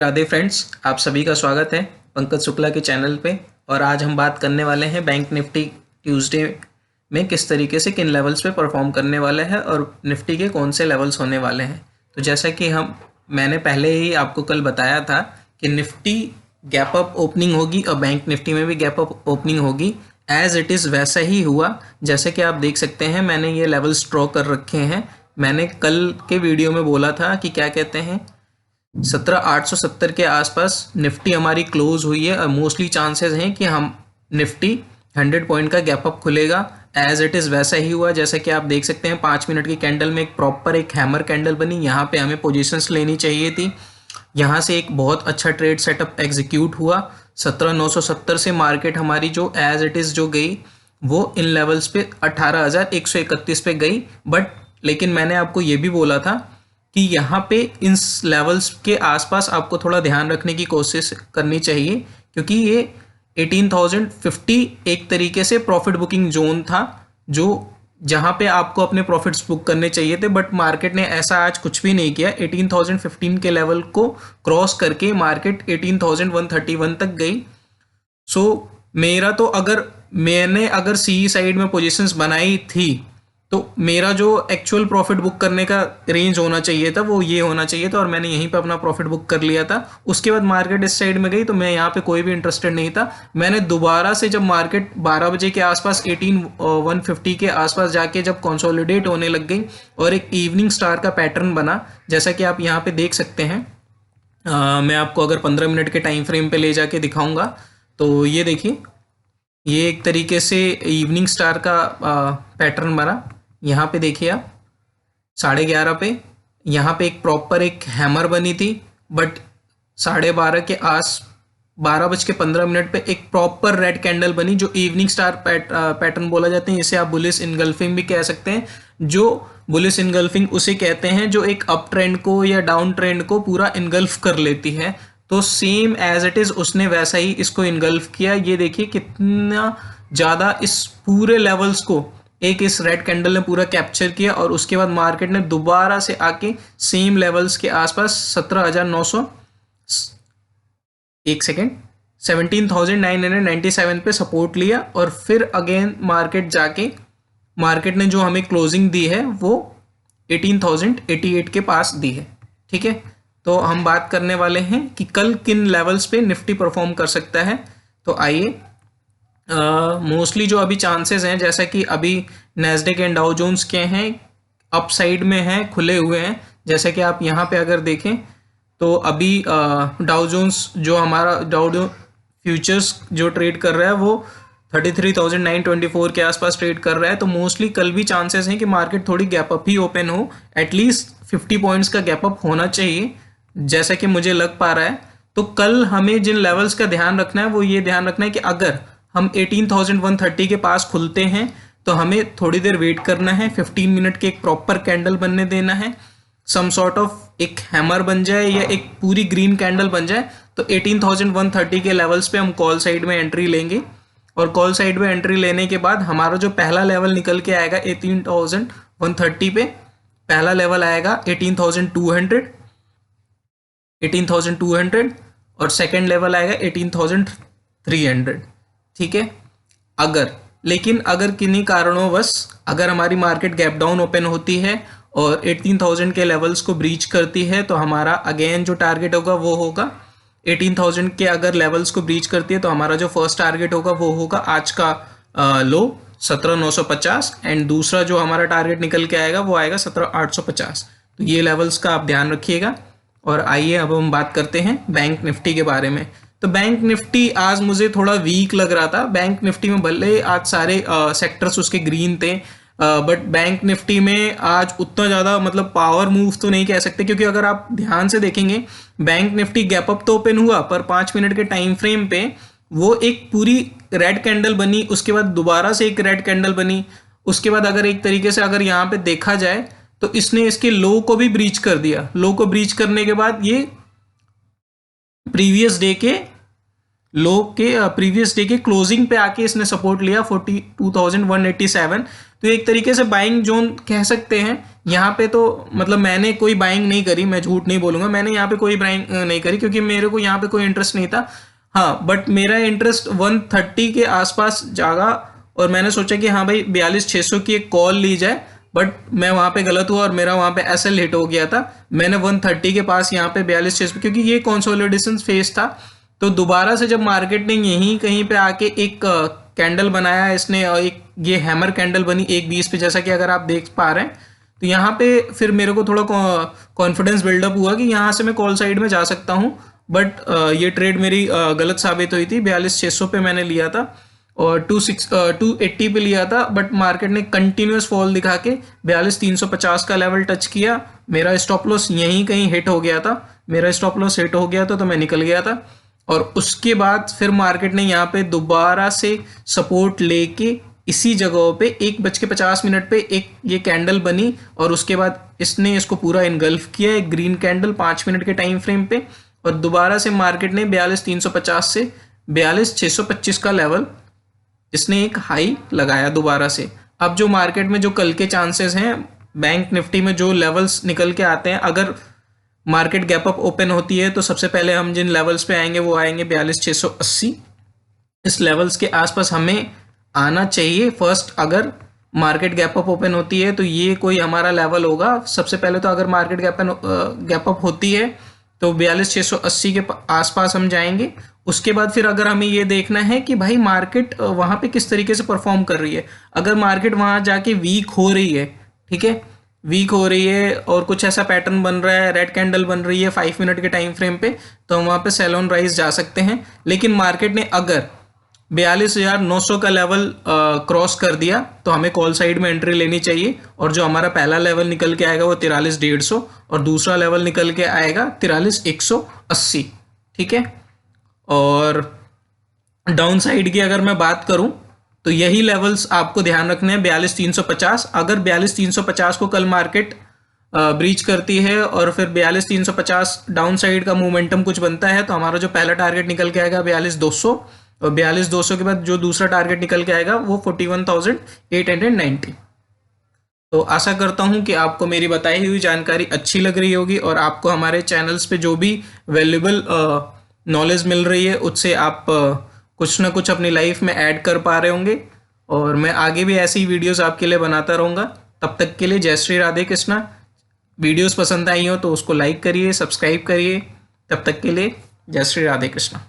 Radhe friends, आप सभी का स्वागत है पंकज शुक्ला के चैनल पे। और आज हम बात करने वाले हैं बैंक निफ्टी ट्यूसडे में किस तरीके से किन लेवल्स पे परफॉर्म करने वाले हैं और निफ्टी के कौन से लेवल्स होने वाले हैं। तो जैसा कि मैंने पहले ही आपको कल बताया था कि निफ्टी गैप अप ओपनिंग होगी और बैंक निफ्टी में भी गैप अप ओपनिंग होगी। एज इट इज़ वैसा ही हुआ। जैसे कि आप देख सकते हैं, मैंने ये लेवल्स ड्रॉ कर रखे हैं। मैंने कल के वीडियो में बोला था कि क्या कहते हैं 17,870 के आसपास निफ्टी हमारी क्लोज हुई है और मोस्टली चांसेस हैं कि हम निफ्टी 100 पॉइंट का गैप अप खुलेगा। एज इट इज़ वैसा ही हुआ। जैसे कि आप देख सकते हैं 5 मिनट की कैंडल में एक हैमर कैंडल बनी। यहाँ पे हमें पोजीशंस लेनी चाहिए थी। यहाँ से एक बहुत अच्छा ट्रेड सेटअप एग्जीक्यूट हुआ। 17,970 से मार्केट हमारी जो एज इट इज़ जो गई वो इन लेवल्स पे 18,131 पे गई। लेकिन मैंने आपको ये भी बोला था कि यहाँ पे इन लेवल्स के आसपास आपको थोड़ा ध्यान रखने की कोशिश करनी चाहिए, क्योंकि ये 18,050 एक तरीके से प्रॉफिट बुकिंग जोन था, जो जहाँ पे आपको अपने प्रॉफिट्स बुक करने चाहिए थे। बट मार्केट ने ऐसा आज कुछ भी नहीं किया। 18,015 के लेवल को क्रॉस करके मार्केट 18,131 तक गई। मेरा तो मैंने अगर सी साइड में पोजीशंस बनाई थी तो मेरा जो एक्चुअल प्रॉफिट बुक करने का रेंज होना चाहिए था वो ये होना चाहिए था, और मैंने यहीं पे अपना प्रॉफिट बुक कर लिया था। उसके बाद मार्केट इस साइड में गई तो मैं यहाँ पे कोई भी इंटरेस्टेड नहीं था। मैंने दोबारा से जब मार्केट 12 बजे के आसपास 18,150 के आसपास जाके जब कंसोलिडेट होने लग गई और एक इवनिंग स्टार का पैटर्न बना, जैसा कि आप यहाँ पे देख सकते हैं। मैं आपको अगर 15 मिनट के टाइम फ्रेम पे ले जाके दिखाऊंगा तो ये देखिए, ये एक तरीके से इवनिंग स्टार का पैटर्न बना। यहाँ पे देखिए आप 11:30 पे यहाँ पे एक प्रॉपर एक हैमर बनी थी। बट 12:30 के 12:15 पे एक प्रॉपर रेड कैंडल बनी, जो इवनिंग स्टार पैटर्न बोला जाते हैं। इसे आप बुलिश इनगल्फिंग भी कह सकते हैं। जो बुलिश इनगल्फिंग उसे कहते हैं जो एक अप ट्रेंड को या डाउन ट्रेंड को पूरा इनगल्फ कर लेती है। तो सेम एज इट इज़ उसने वैसा ही इसको इनगल्फ किया। ये देखिए कितना ज़्यादा इस पूरे लेवल्स को एक इस रेड कैंडल ने पूरा कैप्चर किया, और उसके बाद मार्केट ने दोबारा से आके सेम लेवल्स के आसपास 17,900 एक सेकेंड 17,997 पे सपोर्ट लिया, और फिर अगेन मार्केट ने जो हमें क्लोजिंग दी है वो 18,088 के पास दी है। ठीक है, तो हम बात करने वाले हैं कि कल किन लेवल्स पे निफ्टी परफॉर्म कर सकता है। तो आइए, मोस्टली जो अभी चांसेस हैं, जैसा कि अभी नैस्डैक एंड डाउ जोन्स के हैं अप साइड में हैं, खुले हुए हैं। जैसे कि आप यहाँ पे अगर देखें तो अभी डाउ जोन्स जो हमारा डाउ फ्यूचर्स जो ट्रेड कर रहा है वो 33,924 के आसपास ट्रेड कर रहा है। तो मोस्टली कल भी चांसेस हैं कि मार्केट थोड़ी गैप अप ही ओपन हो। एटलीस्ट 50 पॉइंट्स का गैप अप होना चाहिए, जैसा कि मुझे लग पा रहा है। तो कल हमें जिन लेवल्स का ध्यान रखना है वो ये ध्यान रखना है कि अगर हम 18,130 के पास खुलते हैं तो हमें थोड़ी देर वेट करना है। 15 मिनट के एक प्रॉपर कैंडल बनने देना है, सम सॉर्ट ऑफ एक हैमर बन जाए या एक पूरी ग्रीन कैंडल बन जाए तो 18,130 के लेवल्स पे हम कॉल साइड में एंट्री लेंगे। और कॉल साइड में एंट्री लेने के बाद हमारा जो पहला लेवल निकल के आएगा 18,130 पे, पहला लेवल आएगा 18,200 और सेकेंड लेवल आएगा 18,300। ठीक है, अगर किन्हीं कारणोंवश अगर हमारी मार्केट गैप डाउन ओपन होती है और 18,000 के लेवल्स को ब्रीच करती है तो हमारा अगेन जो टारगेट होगा वो होगा 18,000 के। अगर लेवल्स को ब्रीच करती है तो हमारा जो फर्स्ट टारगेट होगा वो होगा आज का लो 17,950, एंड दूसरा जो हमारा टारगेट निकल के आएगा वो आएगा 17,850। तो ये लेवल्स का आप ध्यान रखिएगा। और आइए अब हम बात करते हैं बैंक निफ्टी के बारे में। तो बैंक निफ्टी आज मुझे थोड़ा वीक लग रहा था। बैंक निफ्टी में भले आज सारे सेक्टर्स उसके ग्रीन थे, बट बैंक निफ्टी में आज उतना ज़्यादा मतलब पावर मूव तो नहीं कह सकते, क्योंकि अगर आप ध्यान से देखेंगे बैंक निफ्टी गैप अप तो ओपन हुआ पर 5 मिनट के टाइम फ्रेम पे वो एक पूरी रेड कैंडल बनी, उसके बाद दोबारा से एक रेड कैंडल बनी। उसके बाद अगर एक तरीके से अगर यहाँ पे देखा जाए तो इसने इसके लो को भी ब्रीच कर दिया। लो को ब्रीच करने के बाद ये प्रीवियस डे के लो के प्रीवियस डे के क्लोजिंग पे आके इसने सपोर्ट लिया 42,187। तो एक तरीके से बाइंग जोन कह सकते हैं यहाँ पे। तो मतलब मैंने कोई बाइंग नहीं करी, मैं झूठ नहीं बोलूँगा, मैंने यहाँ पे कोई बाइंग नहीं करी क्योंकि मेरे को यहाँ पे कोई इंटरेस्ट नहीं था। हाँ, बट मेरा इंटरेस्ट 130 के आसपास जागा और मैंने सोचा कि हाँ भाई 42,600 की एक कॉल ली जाए, बट मैं वहाँ पे गलत हुआ और मेरा वहाँ पे एसएल हिट हो गया था। मैंने 130 के पास यहाँ पे 42,600, क्योंकि ये कंसोलिडेशन फेज था। तो दोबारा से जब मार्केट ने यहीं कहीं पे आके एक कैंडल बनाया इसने, और एक ये हैमर कैंडल बनी 1:20 पे, जैसा कि अगर आप देख पा रहे हैं, तो यहाँ पे फिर मेरे को थोड़ा कॉन्फिडेंस बिल्डअप हुआ कि यहाँ से मैं कॉल साइड में जा सकता हूँ। बट ये ट्रेड मेरी गलत साबित हुई थी। 42,600 पे मैंने लिया था और 280 पे लिया था, बट मार्केट ने कंटिन्यूस फॉल दिखा के 42,350 का लेवल टच किया। मेरा स्टॉप लॉस यहीं कहीं हिट हो गया था, मेरा स्टॉप लॉस हिट हो गया था, तो मैं निकल गया था। और उसके बाद फिर मार्केट ने यहाँ पे दोबारा से सपोर्ट लेके इसी जगहों पे 1:50 पे एक ये कैंडल बनी और उसके बाद इसने इसको पूरा इनगल्फ किया, एक ग्रीन कैंडल 5 मिनट के टाइम फ्रेम पे। और दोबारा से मार्केट ने 42,350 से 42,625 का लेवल इसने एक हाई लगाया दोबारा से। अब जो मार्केट में जो कल के चांसेस हैं, बैंक निफ्टी में जो लेवल्स निकल के आते हैं, अगर मार्केट गैप अप ओपन होती है तो सबसे पहले हम जिन लेवल्स पे आएंगे वो आएंगे 42,680। इस लेवल्स के आसपास हमें आना चाहिए फर्स्ट। अगर मार्केट गैप अप ओपन होती है तो ये कोई हमारा लेवल होगा सबसे पहले। तो अगर मार्केट गैप अप होती है तो 42,680 के आसपास हम जाएंगे। उसके बाद फिर अगर हमें ये देखना है कि भाई मार्केट वहाँ पे किस तरीके से परफॉर्म कर रही है। अगर मार्केट वहाँ जाके वीक हो रही है, ठीक है, वीक हो रही है और कुछ ऐसा पैटर्न बन रहा है, रेड कैंडल बन रही है 5 मिनट के टाइम फ्रेम पे, तो हम वहाँ पे सेल ऑन राइज जा सकते हैं। लेकिन मार्केट ने अगर 42,900 का लेवल क्रॉस कर दिया तो हमें कॉल साइड में एंट्री लेनी चाहिए। और जो हमारा पहला लेवल निकल के आएगा वो 43,150 और दूसरा लेवल निकल के आएगा 43,180, ठीक है। और डाउन साइड की अगर मैं बात करूं तो यही लेवल्स आपको ध्यान रखने हैं, 42,350। अगर 42,350 को कल मार्केट ब्रीच करती है और फिर 42,350 डाउन साइड का मोमेंटम कुछ बनता है तो हमारा जो पहला टारगेट निकल के आएगा 42,200 और 42,200 के बाद जो दूसरा टारगेट निकल के आएगा वो 41,890। तो आशा करता हूं कि आपको मेरी बताई हुई जानकारी अच्छी लग रही होगी और आपको हमारे चैनल्स पे जो भी वैल्यूबल नॉलेज मिल रही है उससे आप कुछ ना कुछ अपनी लाइफ में ऐड कर पा रहे होंगे। और मैं आगे भी ऐसी वीडियोस आपके लिए बनाता रहूँगा। तब तक के लिए जय श्री राधे कृष्णा। वीडियोस पसंद आई हो तो उसको लाइक करिए, सब्सक्राइब करिए। तब तक के लिए जय श्री राधे कृष्णा।